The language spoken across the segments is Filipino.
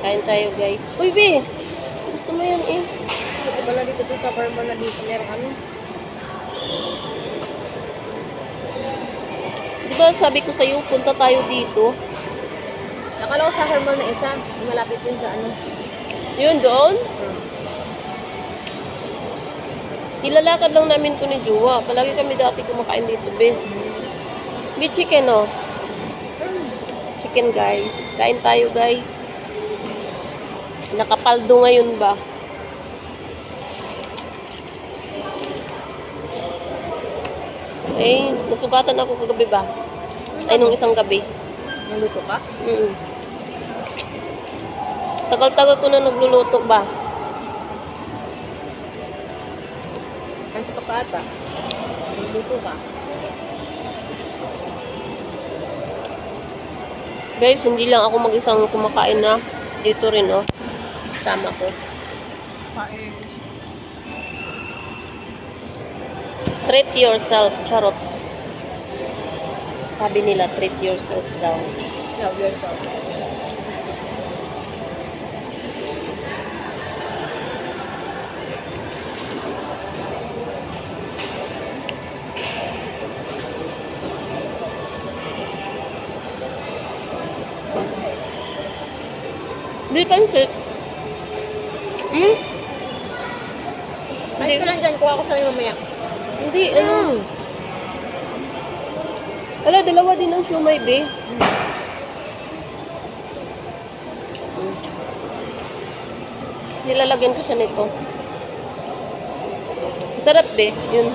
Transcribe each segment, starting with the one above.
Kain tayo, guys. Uy, be! Gusto mo yan eh. Ito pala dito sa Superman na dito meron ano. Di ba sabi ko sa'yo, punta tayo dito? Nakala ko sa Superman na isa. Malapit yun sa ano. Yun, doon? Nilalakad lang namin to ni Juwa. Palagi kami dati kumakain dito, be. Be, chicken, oh. Chicken, guys. Kain tayo, guys. Nakapaldo ngayon ba? Eh, nasugatan ako kagabi ba? Ay, nung isang gabi. Naluto ka? Tagal-tagal ko na nagluluto ba? Ang sa ka ata. Naluto ka. Guys, hindi lang ako mag-isang kumakain na. Dito rin, oh. Sama ko. Kain. Treat yourself, charot. Sabi nila, treat yourself daw. Love yourself. Hindi pansit. Ay, ka lang dyan. Kuha ko sa'yo mamaya. Hindi, ano. Ala, dalawa din ang siomay, be. Kasi lalagyan ko siya nito. Masarap, be. Yun.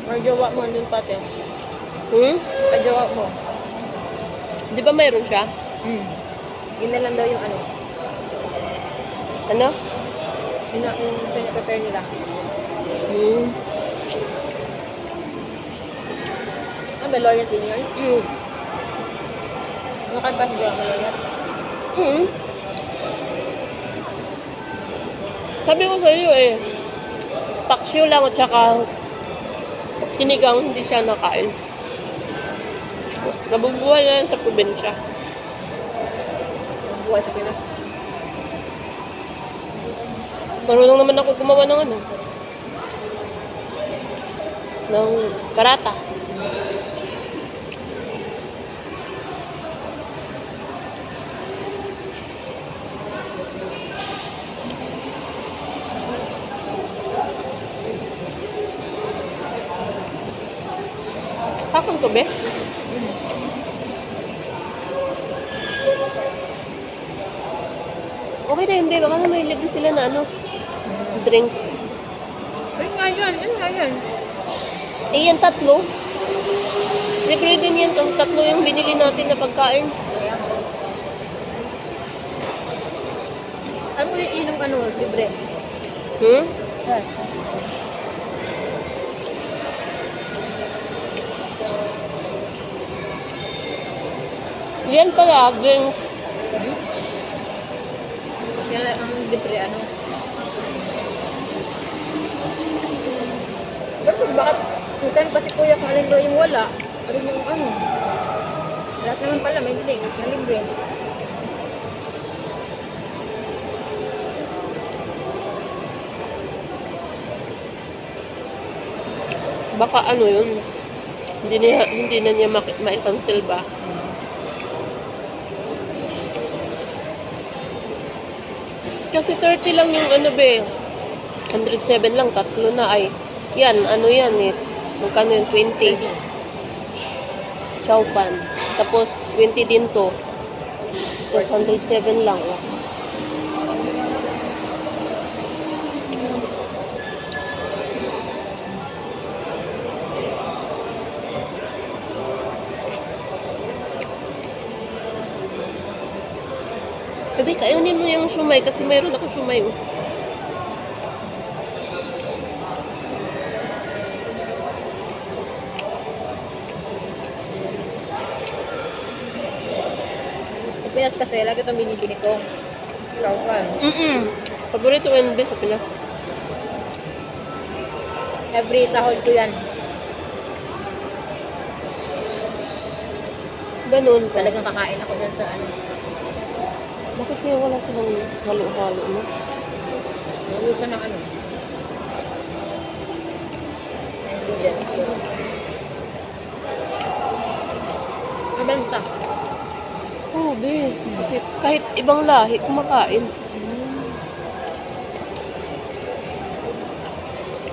Marjowa mo din pati. Kajowa mo. Di ba mayroon siya? Yun na lang daw yung ano. Ano? Yun na yung prepare nila. Ah, may lawyer din yun? Nakaipas ba ang lawyer? Sabi ko sa iyo eh. Paksyo lang at saka sinigang hindi siya nakain. Nabubuhay na yan sa probinsya. Buhay sa Pinas. Marunong naman ako gumawa ng ano. Ng karata. Kakang to, be? Okay na yun, be. Baka may libre sila na ano. Drinks. Ayun nga yan. Ayun nga yan. Eh, yan tatlo. Libre din yan. Tatlo yung binili natin na pagkain. Ano mo yung inom ano? Libre. Ay. Yan pala, drinks. Yan ang libre ano. Bakit? Sutan pa si kuya kung alin daw yung wala. Alin yung ano. Lahat naman pala may drinks na libre. Baka ano yun. Hindi na niya ma-cancel ba? Kasi 30 lang yung ano be. 107 lang, tatlo na ay. Yan, ano yan eh. Magkano yun? 20. Chow pan. Tapos 20 din to. Tapos 107 lang. Oh. Sabi, kayunin mo yung shumay kasi mayroon ako shumay. Oh. Pinas kasi, lagi itong binibili ko. Kaupan. Paborito ko yung best sa Pinas. Every sahod ko yan. Ganun pa. Talagang kakain ako dyan sa ano. Bakit kaya wala silang halo-halo, no? Nauusan ng ano. Ingredients. Mabenta. Oo, be. Kasi kahit ibang lahi, kumakain.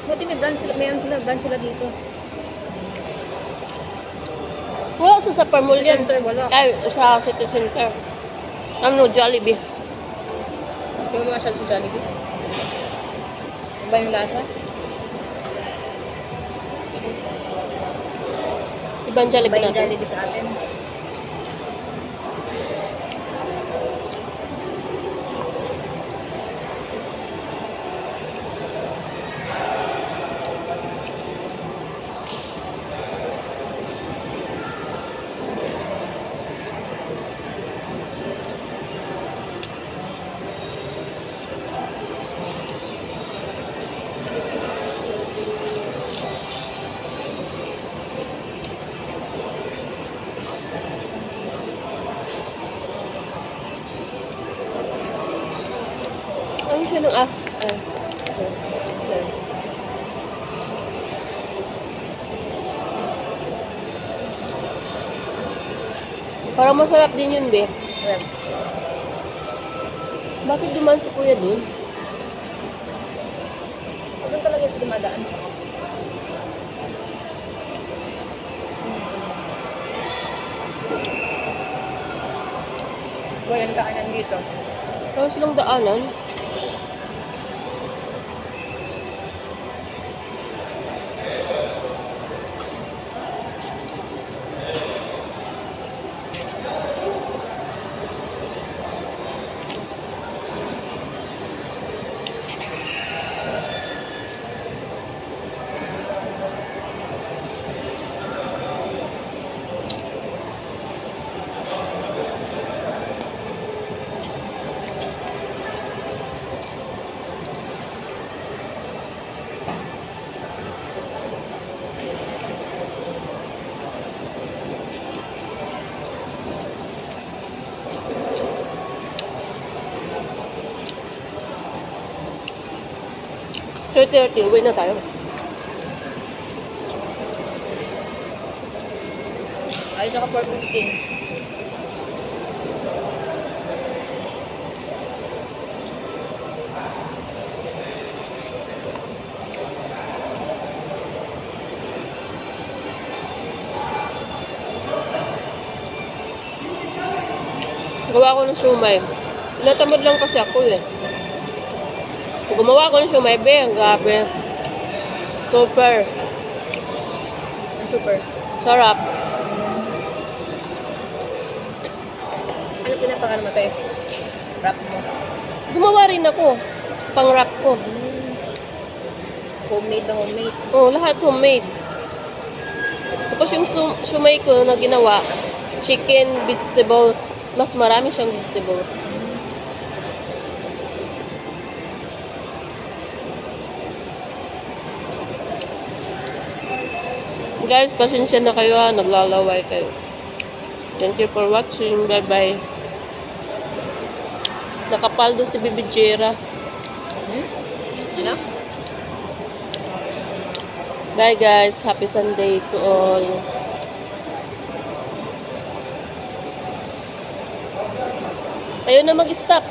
Buti may brand sila, brand sila dito. Wala sa Parmol yan. Center, wala. Ay, sa City Center. Ano, Jollibee. Yung mga siya sa Jollibee. Iba yung lasa? Ibang Iba Jollibee yung natin. Jollibee sa atin. Ano siya ng as... Parang masarap din yun, be. Well, Bakit duman si kuya dun? ano talaga ito dumadaan? Walang kaanan dito. Tapos silang daanan. Thirty, uwi na tayo. Alis ako 4:15. Gawa ko ng siumay. Tinatamad lang kasi ako eh. Kung gumawa ko ng siumay, be, ang grabe. Super. Super. Sarap. Ano pinapakano mo tayo? Wrap mo. Gumawa rin ako. Pang-wrap ko. Homemade na homemade. Oh, lahat homemade. Tapos yung siumay ko na ginawa, chicken, vegetables. Mas marami siyang vegetables. Guys, pasensya na kayo ha. Naglalaway kayo. Thank you for watching. Bye-bye. Nakapaldo si Bibi Jera. Ano? Bye guys. Happy Sunday to all. Ayaw na mag-stop.